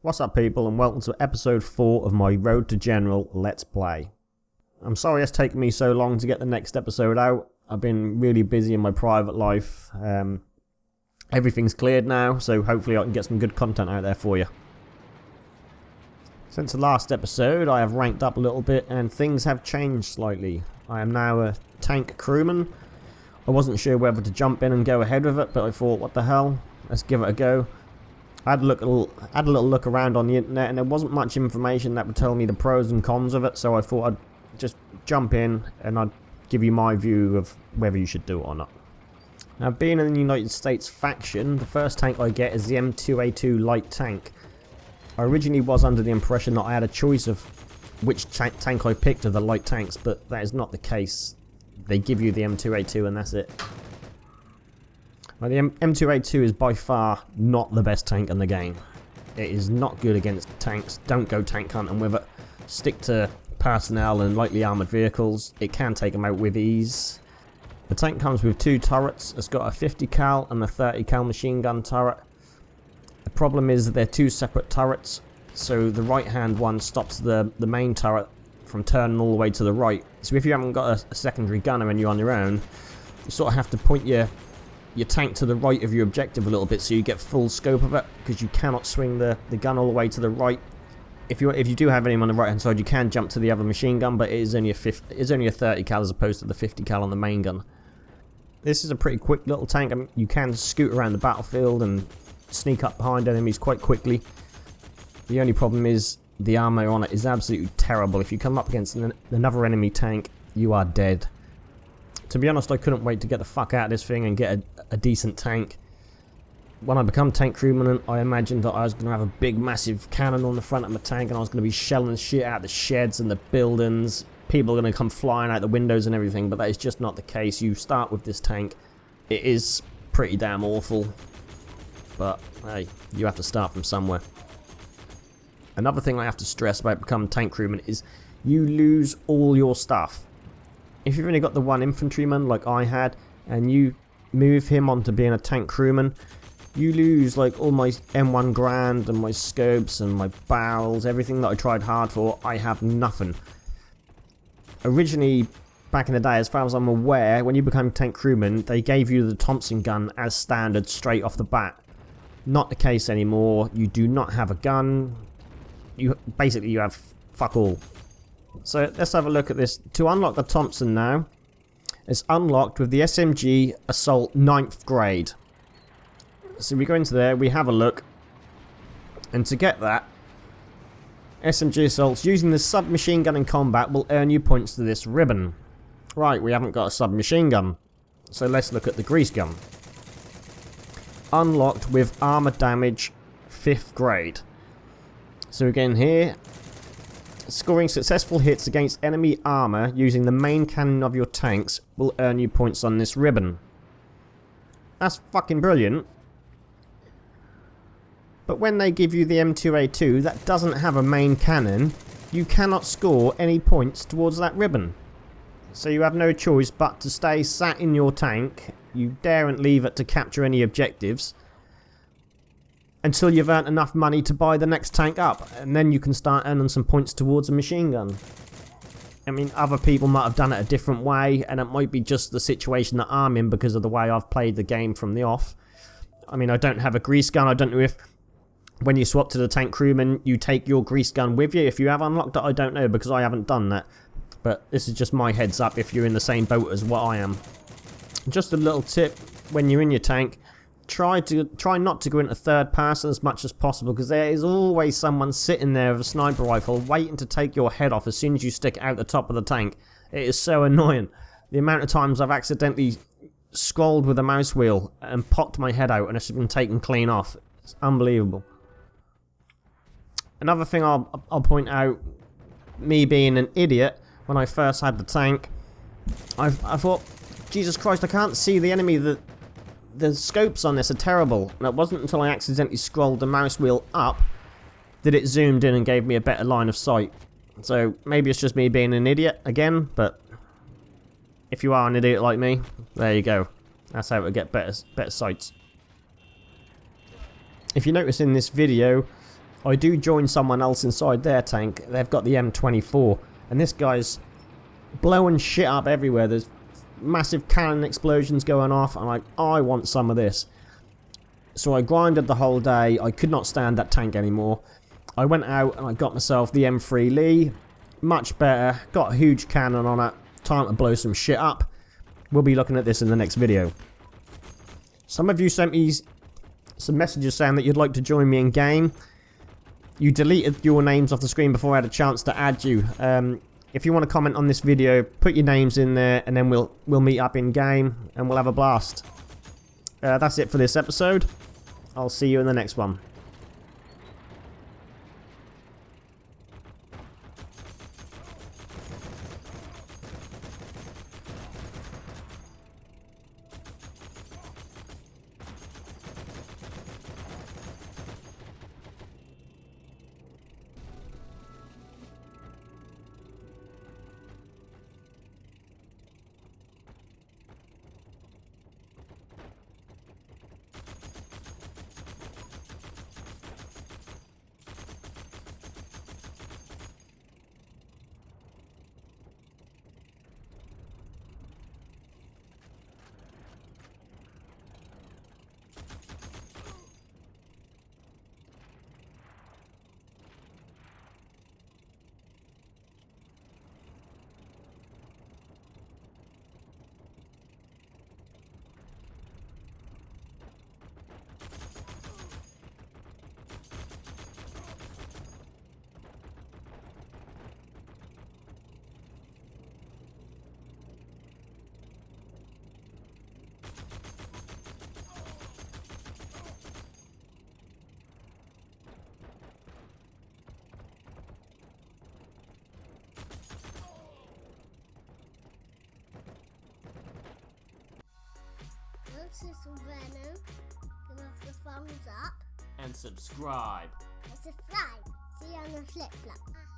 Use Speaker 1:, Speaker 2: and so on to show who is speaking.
Speaker 1: What's up people, and welcome to episode 4 of my Road to General Let's Play. I'm sorry it's taken me so long to get the next episode out. I've been really busy in my private life. Everything's cleared now, so hopefully I can get some good content out there for you. Since the last episode I have ranked up a little bit and things have changed slightly. I am now a tank crewman. I wasn't sure whether to jump in and go ahead with it, but I thought, what the hell, let's give it a go. I had a little look around on the internet and there wasn't much information that would tell me the pros and cons of it, so I thought I'd just jump in and I'd give you my view of whether you should do it or not. Now, being in the United States faction, the first tank I get is the M2A2 light tank. I originally was under the impression that I had a choice of which tank I picked of the light tanks, but that is not the case. They give you the M2A2 and that's it. Now, the M2A2 is by far not the best tank in the game. It is not good against tanks. Don't go tank hunting with it. Stick to personnel and lightly armoured vehicles. It can take them out with ease. The tank comes with two turrets. It's got a 50 cal and a 30 cal machine gun turret. The problem is that they're two separate turrets, so the right hand one stops the main turret from turning all the way to the right. So if you haven't got a secondary gunner and you're on your own, you sort of have to point your tank to the right of your objective a little bit so you get full scope of it, because you cannot swing the gun all the way to the right. If you do have anyone on the right hand side, you can jump to the other machine gun, but it is only a 30 cal as opposed to the 50 cal on the main gun. This is a pretty quick little tank. I mean, you can scoot around the battlefield and sneak up behind enemies quite quickly. The only problem is the armor on it is absolutely terrible. If you come up against another enemy tank, you are dead. To be honest, I couldn't wait to get the fuck out of this thing and get a decent tank. When I become tank crewman, I imagined that I was going to have a big massive cannon on the front of my tank and I was going to be shelling shit out the sheds and the buildings. People are going to come flying out the windows and everything, but that is just not the case. You start with this tank. It is pretty damn awful, but hey, you have to start from somewhere. Another thing I have to stress about becoming tank crewman is you lose all your stuff. If you've only got the one infantryman like I had, and you move him onto being a tank crewman, you lose like all my M1 Grand and my scopes and my barrels, everything that I tried hard for. I have nothing. Originally, back in the day, as far as I'm aware, when you become tank crewman, they gave you the Thompson gun as standard straight off the bat. Not the case anymore. You do not have a gun. You have fuck all. So let's have a look at this. To unlock the Thompson now, it's unlocked with the SMG Assault 9th grade. So we go into there, we have a look, and to get that, SMG Assaults using the submachine gun in combat will earn you points to this ribbon. Right, we haven't got a submachine gun, so let's look at the grease gun. Unlocked with armor damage 5th grade. So again here, scoring successful hits against enemy armor using the main cannon of your tanks will earn you points on this ribbon. That's fucking brilliant. But when they give you the M2A2 that doesn't have a main cannon, you cannot score any points towards that ribbon. So you have no choice but to stay sat in your tank. You daren't leave it to capture any objectives until you've earned enough money to buy the next tank up, and then you can start earning some points towards a machine gun. I mean, other people might have done it a different way, and it might be just the situation that I'm in because of the way I've played the game from the off. I mean, I don't have a grease gun. I don't know if when you swap to the tank crewman you take your grease gun with you. If you have unlocked it, I don't know, because I haven't done that. But this is just my heads up if you're in the same boat as what I am. Just a little tip, when you're in your tank, try not to go into third person as much as possible, because there is always someone sitting there with a sniper rifle waiting to take your head off as soon as you stick it out the top of the tank. It is so annoying. The amount of times I've accidentally scrolled with a mouse wheel and popped my head out and it's been taken clean off. It's unbelievable. Another thing I'll point out, me being an idiot, when I first had the tank, I thought, Jesus Christ, I can't see the enemy. The scopes on this are terrible. And it wasn't until I accidentally scrolled the mouse wheel up that it zoomed in and gave me a better line of sight. So maybe it's just me being an idiot again, but if you are an idiot like me, there you go. That's how it get better sights. If you notice in this video, I do join someone else inside their tank. They've got the M24, and this guy's blowing shit up everywhere. There's massive cannon explosions going off. I'm like, I want some of this. So I grinded the whole day. I could not stand that tank anymore. I went out and I got myself the M3 Lee. Much better. Got a huge cannon on it. Time to blow some shit up. We'll be looking at this in the next video. Some of you sent me some messages saying that you'd like to join me in game. You deleted your names off the screen before I had a chance to add you. If you want to comment on this video, put your names in there, and then we'll meet up in game and we'll have a blast. That's it for this episode. I'll see you in the next one.
Speaker 2: See some Venom, give us the thumbs up
Speaker 1: and subscribe.
Speaker 2: and subscribe. See you on the flip flop.